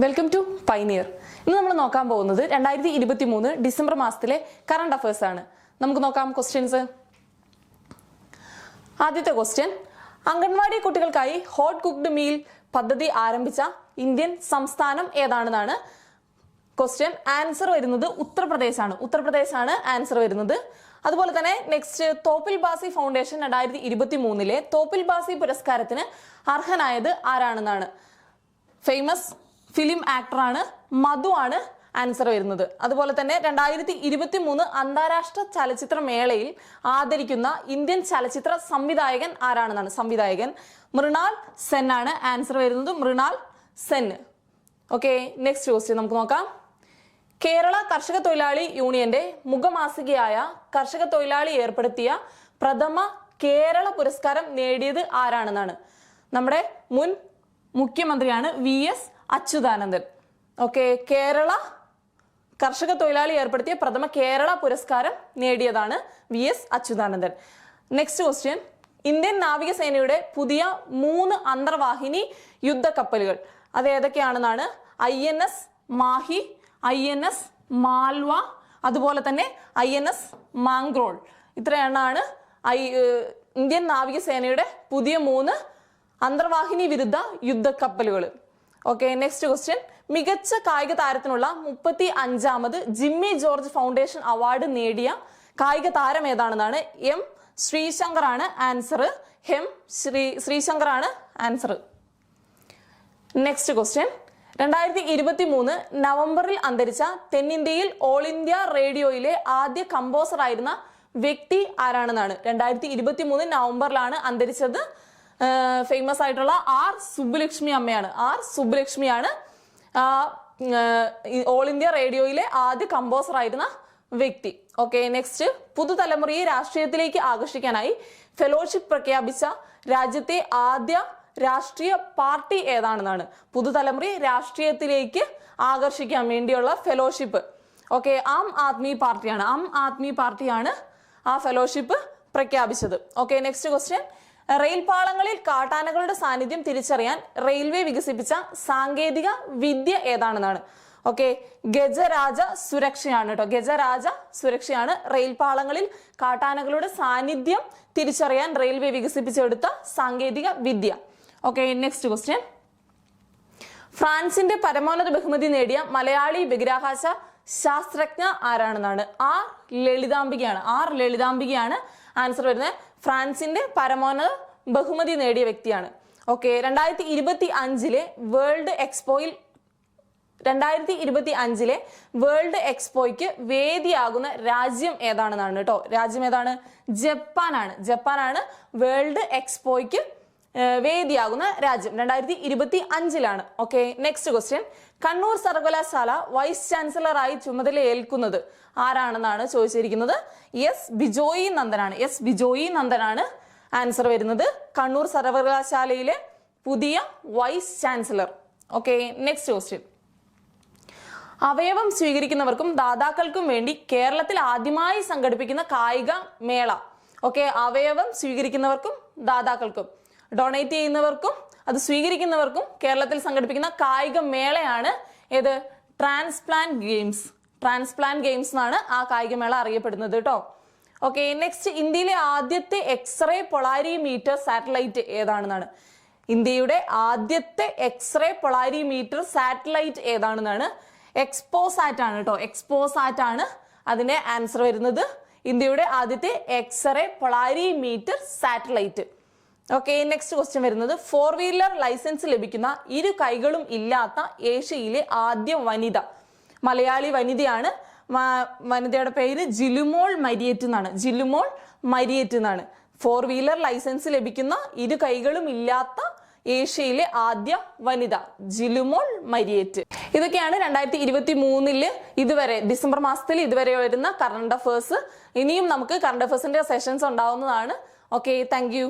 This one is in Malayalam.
Welcome to pioneer. ഇന്ന് നമ്മൾ നോക്കാൻ പോകുന്നത് 2023 ഡിസംബർ മാസത്തിലെ കറണ്ട് അഫയേഴ്സ് ആണ്. നമുക്ക് നോക്കാം ക്വസ്റ്റ്യൻസ്. ആദ്യത്തെ ക്വസ്റ്റ്യൻ, അംഗൻവാടി കുട്ടികൾക്കായി ഹോട്ട് കുക്ക്ഡ് മീൽ പദ്ധതി ആരംഭിച്ച ഇന്ത്യൻ സംസ്ഥാനം ഏതാണെന്നാണ് ക്വസ്റ്റ്യൻ. ആൻസർ വരുന്നത് ഉത്തർപ്രദേശാണ് ആൻസർ വരുന്നത്. അതുപോലെ തന്നെ നെക്സ്റ്റ്, തോപ്പിൽ ബാസി ഫൗണ്ടേഷൻ 2023 തോപ്പിൽ ബാസി പുരസ്കാരത്തിന് അർഹനായത് ആരാണെന്നാണ്. ഫേമസ് ഫിലിം ആക്ടറാണ്, മധു ആണ് ആൻസർ വരുന്നത്. അതുപോലെ തന്നെ 2023 അന്താരാഷ്ട്ര ചലച്ചിത്ര മേളയിൽ ആദരിക്കുന്ന ഇന്ത്യൻ ചലച്ചിത്ര സംവിധായകൻ ആരാണെന്നാണ്. സംവിധായകൻ മൃണാൽ സെൻ ആണ് ആൻസർ വരുന്നത്. Mrinal Sen. Okay, next question നമുക്ക് നോക്കാം. കേരള കർഷക തൊഴിലാളി യൂണിയന്റെ മുഖമാസികയായ കർഷക തൊഴിലാളി ഏർപ്പെടുത്തിയ പ്രഥമ കേരള പുരസ്കാരം നേടിയത് ആരാണെന്നാണ്. നമ്മുടെ മുൻ മുഖ്യമന്ത്രിയാണ് VS അച്യുതാനന്ദൻ. ഓക്കെ, കേരള കർഷക തൊഴിലാളി ഏർപ്പെടുത്തിയ പ്രഥമ കേരള പുരസ്കാരം നേടിയതാണ് VS Achuthanandan. Next question, Indian നാവികസേനയുടെ പുതിയ 3 അന്തർവാഹിനി യുദ്ധക്കപ്പലുകൾ അത് ഏതൊക്കെയാണെന്നാണ്. INS മാഹി, INS മാൽവ, അതുപോലെ തന്നെ INS മാംഗ്രോൾ. ഇത്രയാണ് ഇന്ത്യൻ നാവികസേനയുടെ പുതിയ 3 അന്തർവാഹിനി വിരുദ്ധ യുദ്ധക്കപ്പലുകൾ. ഓക്കെ, നെക്സ്റ്റ് ക്വസ്റ്റ്യൻ, മികച്ച കായിക താരത്തിനുള്ള 35ാമത് ജിമ്മി ജോർജ് ഫൗണ്ടേഷൻ അവാർഡ് നേടിയ കായിക താരം ഏതാണെന്നാണ്. M ശ്രീശങ്കർ ആണ് ആൻസർ. ശ്രീശങ്കർ ആണ് ആൻസർ. നെക്സ്റ്റ് ക്വസ്റ്റ്യൻ, 2023 നവംബറിൽ അന്തരിച്ച തെന്നിന്ത്യയിൽ ഓൾ ഇന്ത്യ റേഡിയോയിലെ ആദ്യ കമ്പോസർ ആയിരുന്ന വ്യക്തി ആരാണെന്നാണ്. 2023 നവംബറിലാണ് അന്തരിച്ചത്. ഫേമസ് ആയിട്ടുള്ള R സുബ്ബുലക്ഷ്മി അമ്മയാണ്. R സുബ്ബുലക്ഷ്മിയാണ് ഓൾ ഇന്ത്യ റേഡിയോയിലെ ആദ്യ കമ്പോസർ ആയിരുന്ന വ്യക്തി. ഓക്കെ, നെക്സ്റ്റ്, പുതുതലമുറയെ രാഷ്ട്രീയത്തിലേക്ക് ആകർഷിക്കാനായി ഫെലോഷിപ്പ് പ്രഖ്യാപിച്ച രാജ്യത്തെ ആദ്യ രാഷ്ട്രീയ പാർട്ടി ഏതാണെന്നാണ്. പുതുതലമുറയെ രാഷ്ട്രീയത്തിലേക്ക് ആകർഷിക്കാൻ വേണ്ടിയുള്ള ഫെലോഷിപ്പ്. ഓക്കെ, ആം ആദ്മി പാർട്ടിയാണ് ആ ഫെലോഷിപ്പ് പ്രഖ്യാപിച്ചത്. ഓക്കെ, നെക്സ്റ്റ് ക്വസ്റ്റ്യൻ, റെയിൽ പാളങ്ങളിൽ കാട്ടാനകളുടെ സാന്നിധ്യം തിരിച്ചറിയാൻ റെയിൽവേ വികസിപ്പിച്ച സാങ്കേതിക വിദ്യ ഏതാണെന്നാണ്. ഓക്കെ, ഗജരാജ സുരക്ഷയാണ് കേട്ടോ. ഗജരാജ സുരക്ഷയാണ് റെയിൽ പാളങ്ങളിൽ കാട്ടാനകളുടെ സാന്നിധ്യം തിരിച്ചറിയാൻ റെയിൽവേ വികസിപ്പിച്ചെടുത്ത സാങ്കേതിക വിദ്യ. ഓക്കെ, നെക്സ്റ്റ് ക്വസ്റ്റ്യൻ, ഫ്രാൻസിന്റെ പരമോന്നത ബഹുമതി നേടിയ മലയാളി ബഹിരാകാശ ശാസ്ത്രജ്ഞ ആരാണെന്നാണ്. R ലളിതാംബികയാണ് ആൻസർ വരുന്നത്. ഫ്രാൻസിന്റെ പരമോന്നത ബഹുമതി നേടിയ വ്യക്തിയാണ്. ഓക്കെ, 2025 വേൾഡ് എക്സ്പോയ്ക്ക് വേദിയാകുന്ന രാജ്യം ഏതാണെന്നാണ് കേട്ടോ. രാജ്യം ഏതാണ്? ജപ്പാനാണ് വേൾഡ് എക്സ്പോയ്ക്ക് വേദിയാകുന്ന രാജ്യം. 2025 ഓക്കെ, നെക്സ്റ്റ് ക്വസ്റ്റ്യൻ, കണ്ണൂർ സർവകലാശാല വൈസ് ചാൻസലറായി ചുമതല ഏൽക്കുന്നത് ആരാണെന്നാണ് ചോദിച്ചിരിക്കുന്നത്. എസ് ബിജോയി നന്ദനാണ് ആൻസർ വരുന്നത്. കണ്ണൂർ സർവകലാശാലയിലെ പുതിയ vice chancellor. Okay, next question, അവയവം സ്വീകരിക്കുന്നവർക്കും ദാതാക്കൾക്കും വേണ്ടി കേരളത്തിൽ ആദ്യമായി സംഘടിപ്പിക്കുന്ന കായിക മേള. ഓക്കെ, അവയവം സ്വീകരിക്കുന്നവർക്കും ദാതാക്കൾക്കും, ഡൊണേറ്റ് ചെയ്യുന്നവർക്കും അത് സ്വീകരിക്കുന്നവർക്കും കേരളത്തിൽ സംഘടിപ്പിക്കുന്ന കായിക മേളയാണ് ഏത്? ട്രാൻസ്പ്ലാന്റ് ഗെയിംസ് എന്നാണ് ആ കായികമേള അറിയപ്പെടുന്നത് കേട്ടോ. ഓക്കെ, നെക്സ്റ്റ്, ഇന്ത്യയിലെ ആദ്യത്തെ എക്സ്റേ പൊളാരിമീറ്റർ സാറ്റലൈറ്റ് ഏതാണെന്നാണ്. ഇന്ത്യയുടെ ആദ്യത്തെ എക്സ്റേ പൊളാരിമീറ്റർ സാറ്റലൈറ്റ് ഏതാണെന്നാണ്. എക്സ്പോസാറ്റ് ആണ് കേട്ടോ. എക്സ്പോസാറ്റ് ആണ് അതിന്റെ ആൻസർ വരുന്നത്. ഇന്ത്യയുടെ ആദ്യത്തെ X-ray polarimeter satellite. Okay, next question വരുന്നത്, 4 വീലർ ലൈസൻസ് ലഭിക്കുന്ന 2 കൈകളും ഇല്ലാത്ത ഏഷ്യയിലെ ആദ്യ വനിത. മലയാളി വനിതയാണ്. വനിതയുടെ പേര് ജിലുമോൾ മരിയറ്റ് എന്നാണ്. 4 വീലർ ലൈസൻസ് ലഭിക്കുന്ന 2 കൈകളും ഇല്ലാത്ത ഏഷ്യയിലെ ആദ്യ വനിത ജിലുമോൾ മരിയറ്റ്. ഇതൊക്കെയാണ് 2023 ഇതുവരെ ഡിസംബർ മാസത്തിൽ ഇതുവരെ വരുന്ന കറണ്ട് അഫയേഴ്സ്. ഇനിയും നമുക്ക് കറണ്ട് അഫയേഴ്സിന്റെ സെഷൻസ് ഉണ്ടാവുന്നതാണ്. Okay, thank you.